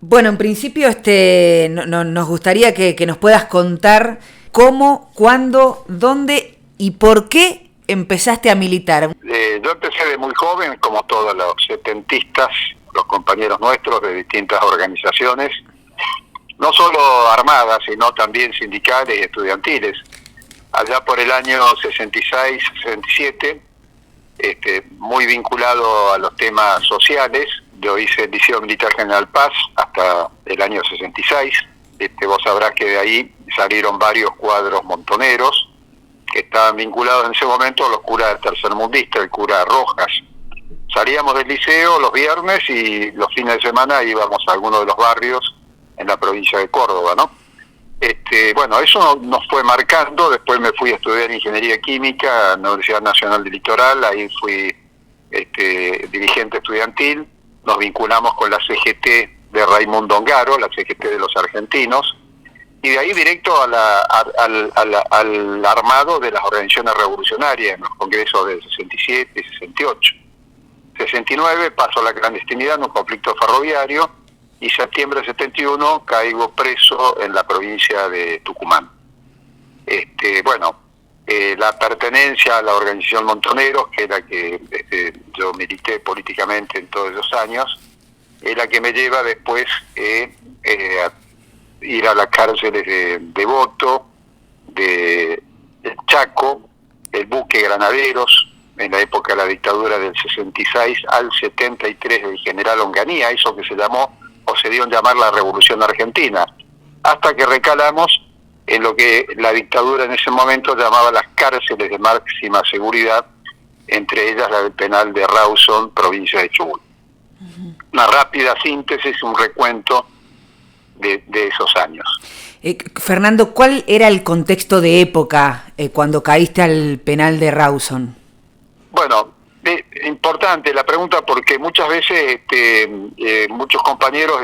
Bueno, en principio nos gustaría que nos puedas contar cómo, cuándo, dónde y por qué empezaste a militar. Yo empecé de muy joven, como todos los setentistas, los compañeros nuestros de distintas organizaciones, no solo armadas, sino también sindicales y estudiantiles. Allá por el año 66, 67, muy vinculado a los temas sociales. Yo hice el Liceo Militar General Paz hasta el año 66. Vos sabrás que de ahí salieron varios cuadros montoneros que estaban vinculados en ese momento a los curas tercermundistas, el cura Rojas. Salíamos del liceo los viernes y los fines de semana íbamos a algunos de los barrios en la provincia de Córdoba, ¿no? Bueno, eso nos fue marcando. Después me fui a estudiar Ingeniería Química en la Universidad Nacional del Litoral. Ahí fui dirigente estudiantil. Nos vinculamos con la CGT de Raimundo Ongaro, la CGT de los argentinos, y de ahí directo al armado de las organizaciones revolucionarias en los congresos del 67 y 68. 69 paso a la clandestinidad en un conflicto ferroviario, y septiembre de 71 caigo preso en la provincia de Tucumán. La pertenencia a la organización Montoneros, que es la que yo milité políticamente en todos esos años, es la que me lleva después a ir a las cárceles de Devoto, de Chaco, el buque Granaderos, en la época de la dictadura del 66 al 73 del general Onganía, eso que se llamó o se dio en llamar la Revolución Argentina, hasta que recalamos en lo que la dictadura en ese momento llamaba las cárceles de máxima seguridad, entre ellas la del penal de Rawson, provincia de Chubut. Una rápida síntesis, un recuento de esos años. Fernando, ¿cuál era el contexto de época cuando caíste al penal de Rawson? Bueno, importante la pregunta, porque muchas veces muchos compañeros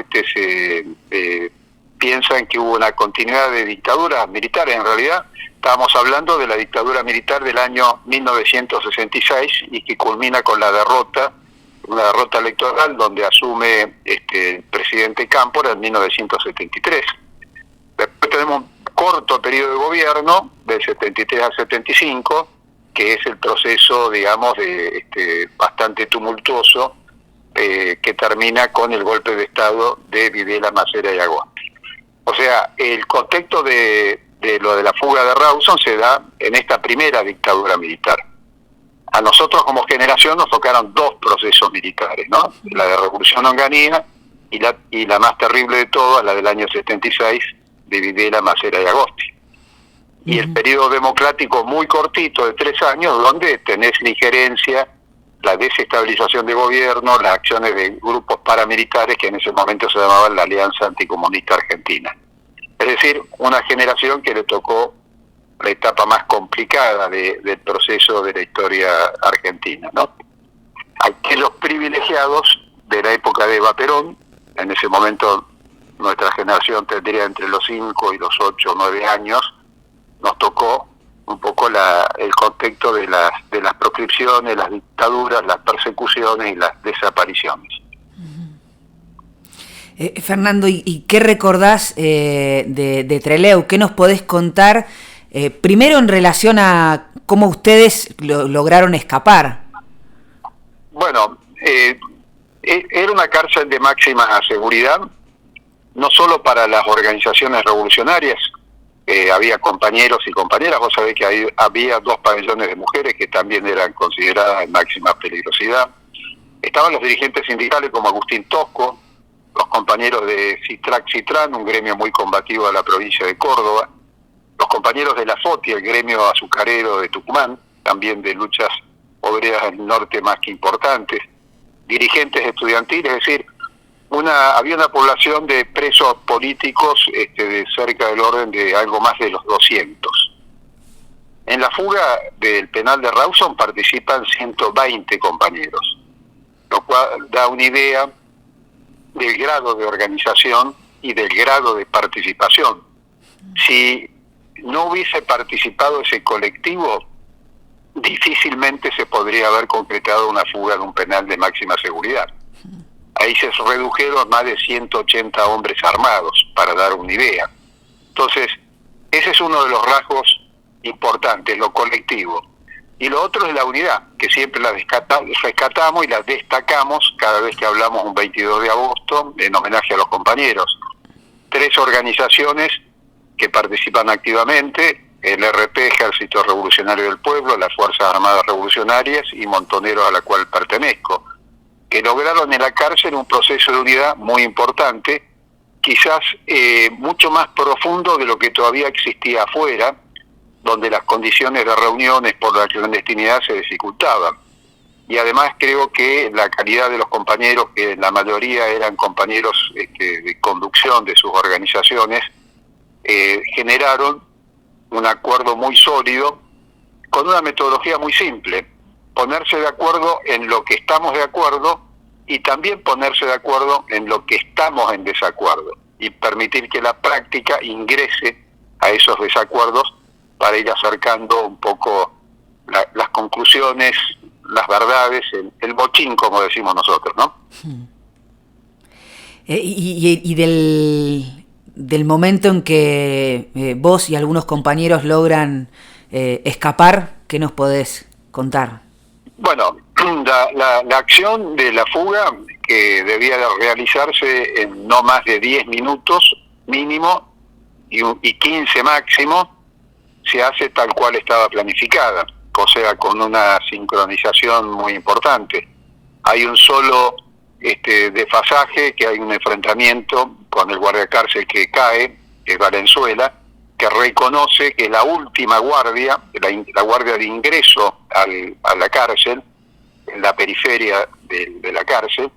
piensan que hubo una continuidad de dictaduras militares. En realidad estábamos hablando de la dictadura militar del año 1966 y que culmina con una derrota electoral donde asume el presidente Cámpora en 1973. Después tenemos un corto periodo de gobierno del 73 al 75, que es el proceso, digamos, bastante tumultuoso, que termina con el golpe de Estado de Videla, Macera y Agosti. O sea, el contexto de lo de la fuga de Rawson se da en esta primera dictadura militar. A nosotros como generación nos tocaron dos procesos militares, ¿no? La de Revolución Onganía y la más terrible de todas, la del año 76, de Videla, Macera y Agosti. Y el periodo democrático muy cortito de 3 años, donde tenés la injerencia, la desestabilización de gobierno, las acciones de grupos paramilitares que en ese momento se llamaban la Alianza Anticomunista Argentina. Es decir, una generación que le tocó la etapa más complicada del proceso de la historia argentina, ¿no? Aquellos privilegiados de la época de Eva Perón, en ese momento nuestra generación tendría entre los 5 y los 8 o 9 años, nos tocó un poco el contexto de las proscripciones, las dictaduras, las persecuciones y las desapariciones. Fernando, ¿y qué recordás de Trelew? ¿Qué nos podés contar? Primero en relación a cómo ustedes lograron escapar. Bueno, era una cárcel de máxima seguridad, no solo para las organizaciones revolucionarias. Había compañeros y compañeras. Vos sabés que había 2 pabellones de mujeres que también eran consideradas en máxima peligrosidad. Estaban los dirigentes sindicales como Agustín Tosco, los compañeros de Citrac-Citran, un gremio muy combativo de la provincia de Córdoba, los compañeros de la FOTI, el gremio azucarero de Tucumán, también de luchas obreras del norte más que importantes, dirigentes estudiantiles, es decir, había una población de presos políticos de cerca del orden de algo más de los 200. En la fuga del penal de Rawson participan 120 compañeros, lo cual da una idea del grado de organización y del grado de participación. Si no hubiese participado ese colectivo, difícilmente se podría haber concretado una fuga de un penal de máxima seguridad. ahí se redujeron más de 180 hombres armados, para dar una idea. Entonces, ese es uno de los rasgos importantes, lo colectivo. Y lo otro es la unidad, que siempre la rescatamos y la destacamos cada vez que hablamos un 22 de agosto en homenaje a los compañeros. 3 organizaciones que participan activamente: el RP, Ejército Revolucionario del Pueblo, las Fuerzas Armadas Revolucionarias y Montoneros, a la cual pertenezco, que lograron en la cárcel un proceso de unidad muy importante, quizás mucho más profundo de lo que todavía existía afuera, donde las condiciones de reuniones por la clandestinidad se dificultaban. Y además creo que la calidad de los compañeros, que la mayoría eran compañeros de conducción de sus organizaciones, generaron un acuerdo muy sólido, con una metodología muy simple: ponerse de acuerdo en lo que estamos de acuerdo y también ponerse de acuerdo en lo que estamos en desacuerdo, y permitir que la práctica ingrese a esos desacuerdos para ir acercando un poco las conclusiones, las verdades, el bochín, como decimos nosotros, ¿no? Y del momento en que vos y algunos compañeros logran escapar, ¿qué nos podés contar? Bueno, la acción de la fuga, que debía de realizarse en no más de 10 minutos mínimo y 15 máximo, se hace tal cual estaba planificada, o sea, con una sincronización muy importante. Hay un solo desfasaje, que hay un enfrentamiento con el guardiacárcel que cae, que es Valenzuela, que reconoce que la última guardia, la guardia de ingreso a la cárcel, en la periferia de la cárcel,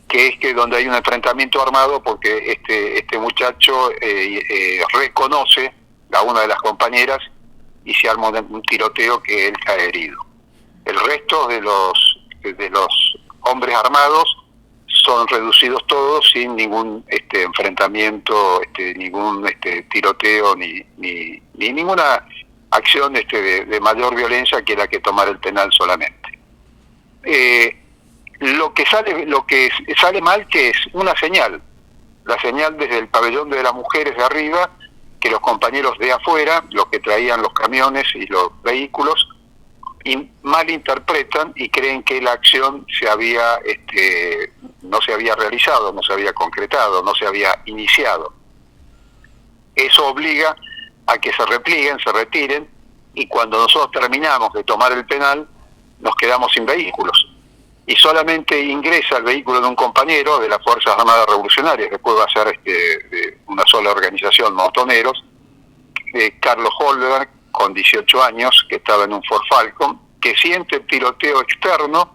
que es que donde hay un enfrentamiento armado, porque este muchacho reconoce a una de las compañeras y se arma un tiroteo que él cae herido. El resto de los hombres armados son reducidos todos sin ningún enfrentamiento, ningún tiroteo ni ninguna acción de mayor violencia que la que tomar el penal solamente. Lo que sale mal, que es una señal, la señal desde el pabellón de las mujeres de arriba, que los compañeros de afuera, los que traían los camiones y los vehículos, malinterpretan y creen que la acción no se había realizado, no se había concretado, no se había iniciado. Eso obliga a que se replieguen, se retiren, y cuando nosotros terminamos de tomar el penal, nos quedamos sin vehículos. Y solamente ingresa el vehículo de un compañero de las Fuerzas Armadas Revolucionarias, después va a ser de una sola organización, Montoneros, Carlos Holberg, con 18 años, que estaba en un Ford Falcon, que siente el tiroteo externo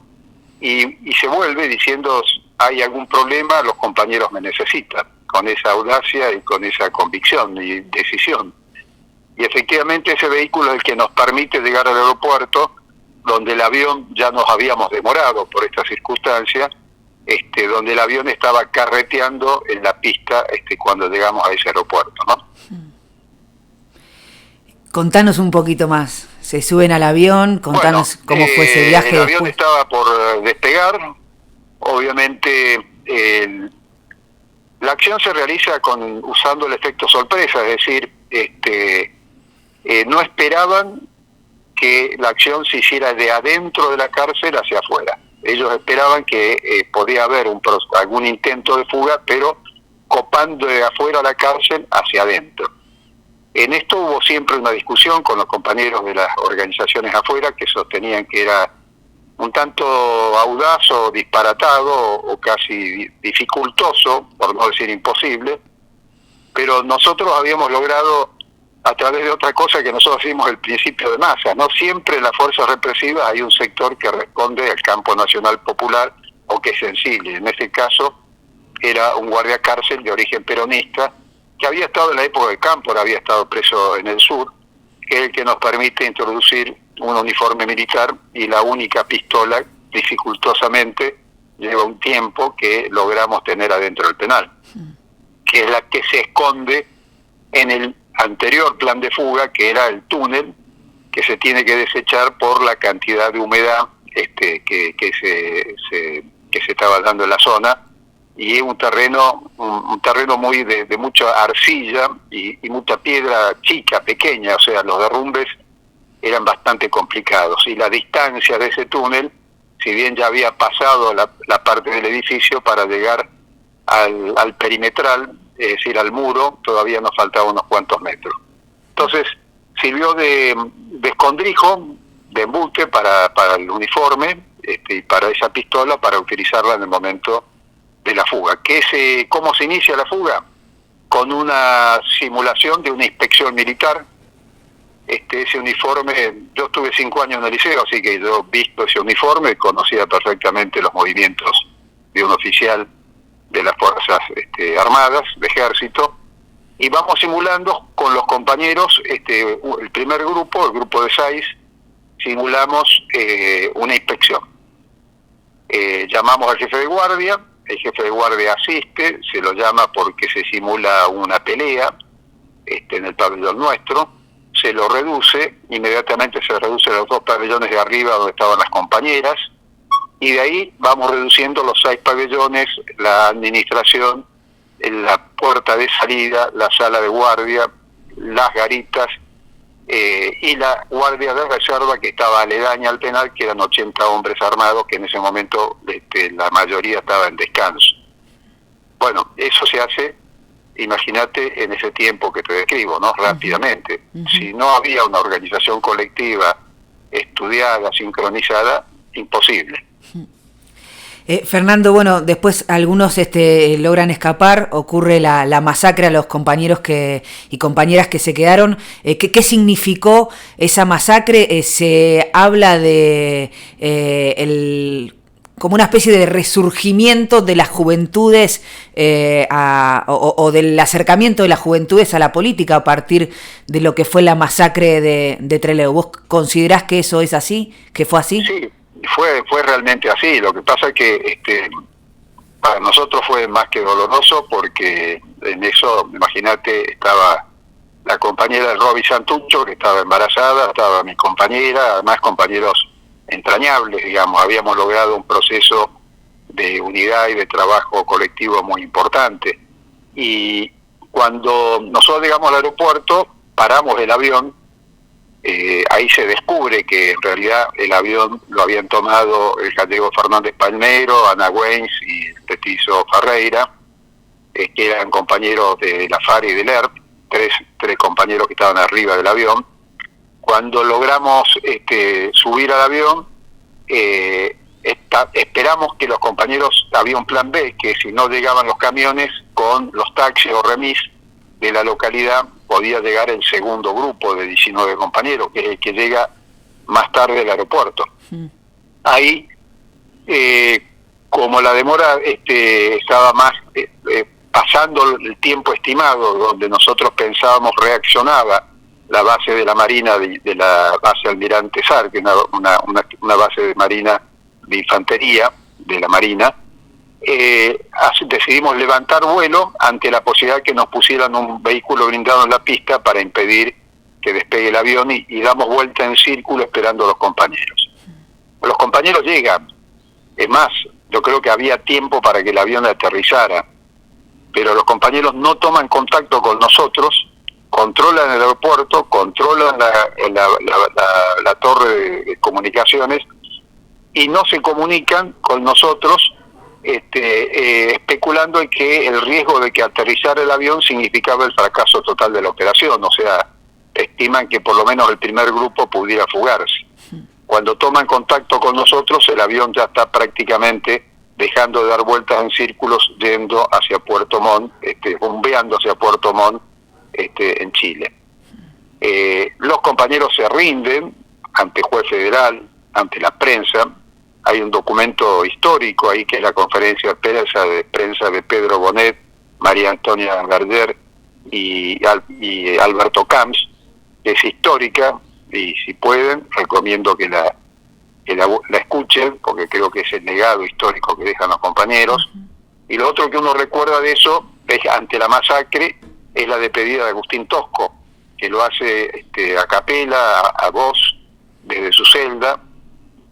y se vuelve diciendo: hay algún problema, los compañeros me necesitan, con esa audacia y con esa convicción y decisión. Y efectivamente ese vehículo es el que nos permite llegar al aeropuerto, donde el avión, ya nos habíamos demorado por esta circunstancia, donde el avión estaba carreteando en la pista cuando llegamos a ese aeropuerto, ¿no? Contanos un poquito más. Se suben al avión, contanos cómo fue ese viaje. El avión estaba por despegar. Obviamente la acción se realiza usando el efecto sorpresa, es decir, no esperaban que la acción se hiciera de adentro de la cárcel hacia afuera. Ellos esperaban que podía haber algún intento de fuga, pero copando de afuera la cárcel hacia adentro. En esto hubo siempre una discusión con los compañeros de las organizaciones afuera, que sostenían que era un tanto audaz o disparatado o casi dificultoso, por no decir imposible, pero nosotros habíamos logrado, a través de otra cosa que nosotros decimos el principio de masa, no siempre en las fuerzas represivas hay un sector que responde al campo nacional popular o que es sensible. En este caso era un guardia cárcel de origen peronista, que había estado en la época de Cámpora, había estado preso en el sur, que es el que nos permite introducir un uniforme militar y la única pistola, dificultosamente, lleva un tiempo que logramos tener adentro del penal, que es la que se esconde en el anterior plan de fuga, que era el túnel, que se tiene que desechar por la cantidad de humedad que se estaba dando en la zona, y es un terreno muy de mucha arcilla y mucha piedra chica, pequeña, o sea, los derrumbes eran bastante complicados, y la distancia de ese túnel, si bien ya había pasado la parte del edificio para llegar al perimetral, es decir, al muro, todavía nos faltaban unos cuantos metros. Entonces, sirvió de escondrijo, de embute para el uniforme, y para esa pistola, para utilizarla en el momento de la fuga. ¿Cómo se inicia la fuga? Con una simulación de una inspección militar. Ese uniforme, yo estuve 5 años en el liceo, así que yo he visto ese uniforme, conocía perfectamente los movimientos de un oficial de las Fuerzas Armadas, de Ejército, y vamos simulando con los compañeros, el primer grupo, el grupo de 6, simulamos una inspección. Llamamos al jefe de guardia, el jefe de guardia asiste, se lo llama porque se simula una pelea en el pabellón nuestro, se lo reduce, inmediatamente se reduce los 2 pabellones de arriba donde estaban las compañeras, y de ahí vamos reduciendo los 6 pabellones, la administración, la puerta de salida, la sala de guardia, las garitas, y la guardia de reserva que estaba aledaña al penal, que eran 80 hombres armados, que en ese momento la mayoría estaba en descanso. Bueno, eso se hace, imagínate, en ese tiempo que te describo, ¿no? Rápidamente. Si no había una organización colectiva estudiada, sincronizada, imposible. Fernando, bueno, después algunos logran escapar, ocurre la masacre a los compañeros y compañeras que se quedaron. ¿Qué significó esa masacre? Se habla de como una especie de resurgimiento de las juventudes o del acercamiento de las juventudes a la política a partir de lo que fue la masacre de Trelew. ¿Vos considerás que eso es así? ¿Que fue así? Sí. Fue realmente así. Lo que pasa es que para nosotros fue más que doloroso, porque en eso, imagínate, estaba la compañera de Roby Santucho, que estaba embarazada, estaba mi compañera, además compañeros entrañables, digamos. Habíamos logrado un proceso de unidad y de trabajo colectivo muy importante. Y cuando nosotros llegamos al aeropuerto, paramos el avión. Ahí se descubre que en realidad el avión lo habían tomado el gallego Fernández Palmero, Ana Weins y el petizo Ferreira, que eran compañeros de la FARC y del ERP, tres compañeros que estaban arriba del avión. Cuando logramos subir al avión, esperamos que los compañeros, había un plan B, que si no llegaban los camiones con los taxis o remis de la localidad, podía llegar el segundo grupo de 19 compañeros, que es el que llega más tarde al aeropuerto. Ahí, como la demora estaba más pasando el tiempo estimado, donde nosotros pensábamos reaccionaba la base de la Marina, de la base Almirante Sar, que es una base de Marina de Infantería de la Marina, decidimos levantar vuelo ante la posibilidad que nos pusieran un vehículo blindado en la pista para impedir que despegue el avión, y damos vuelta en círculo esperando a los compañeros. Los compañeros llegan, es más, yo creo que había tiempo para que el avión aterrizara, pero los compañeros no toman contacto con nosotros, controlan el aeropuerto, controlan la torre de comunicaciones, y no se comunican con nosotros, especulando en que el riesgo de que aterrizara el avión significaba el fracaso total de la operación. O sea, estiman que por lo menos el primer grupo pudiera fugarse. Cuando toman contacto con nosotros, el avión ya está prácticamente dejando de dar vueltas en círculos, yendo hacia Puerto Montt, bombeando hacia Puerto Montt, en Chile. Los compañeros se rinden ante juez federal, ante la prensa. Hay un documento histórico ahí, que es la conferencia de prensa de Pedro Bonet, María Antonia Garder y Alberto Camps, que es histórica, y si pueden, recomiendo que la escuchen, porque creo que es el legado histórico que dejan los compañeros. Y lo otro que uno recuerda de eso, es ante la masacre, es la despedida de Agustín Tosco, que lo hace a capela, a voz, desde su celda,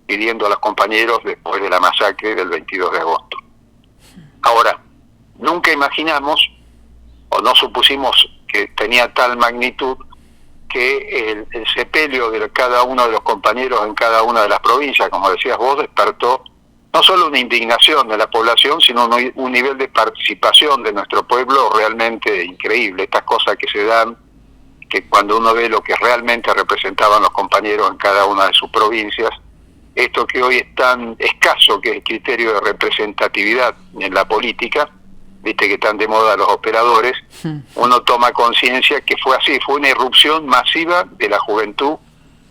pidiendo a los compañeros después de la masacre del 22 de agosto. Ahora, nunca imaginamos o no supusimos que tenía tal magnitud que el sepelio de cada uno de los compañeros en cada una de las provincias, como decías vos, despertó no solo una indignación de la población, sino un nivel de participación de nuestro pueblo realmente increíble. Estas cosas que se dan, que cuando uno ve lo que realmente representaban los compañeros en cada una de sus provincias, esto que hoy es tan escaso, que es el criterio de representatividad en la política, viste que están de moda los operadores, uno toma conciencia que fue así, fue una irrupción masiva de la juventud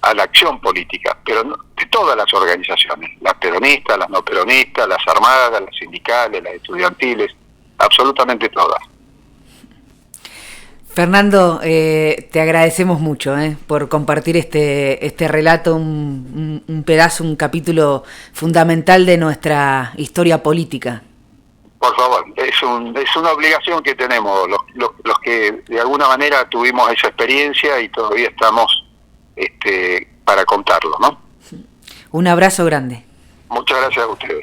a la acción política, pero no, de todas las organizaciones, las peronistas, las no peronistas, las armadas, las sindicales, las estudiantiles, absolutamente todas. Fernando, te agradecemos mucho por compartir este relato, un pedazo, un capítulo fundamental de nuestra historia política. Por favor, es una obligación que tenemos los que de alguna manera tuvimos esa experiencia y todavía estamos para contarlo, ¿no? Un abrazo grande. Muchas gracias a ustedes.